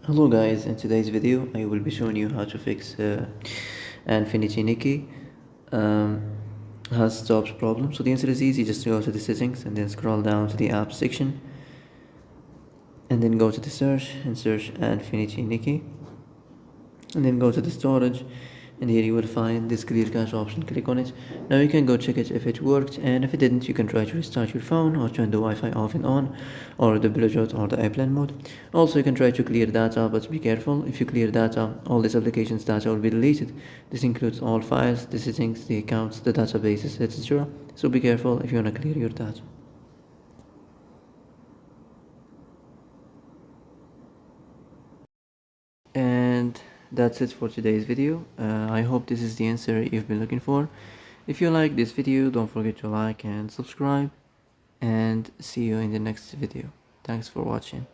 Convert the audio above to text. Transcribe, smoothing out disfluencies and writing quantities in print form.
Hello guys, in today's video I will be showing you how to fix Infinity Nikki has stops problem. So the answer is easy, just go to the settings and then scroll down to the app section and then go to the search and search Infinity Nikki and then go to the storage, and here you will find this clear cache option. Click on it. Now you can go check it if it worked, and if it didn't you can try to restart your phone or turn the Wi-Fi off and on, or the Bluetooth or the airplane mode. Also you can try to clear data, but be careful. If you clear data, all this application's data will be deleted. This includes all files, the settings, the accounts, the databases, etc. So be careful if you want to clear your data. And that's it for today's video. I hope this is the answer you've been looking for. If you like this video, don't forget to like and subscribe, and see you in the next video. Thanks for watching.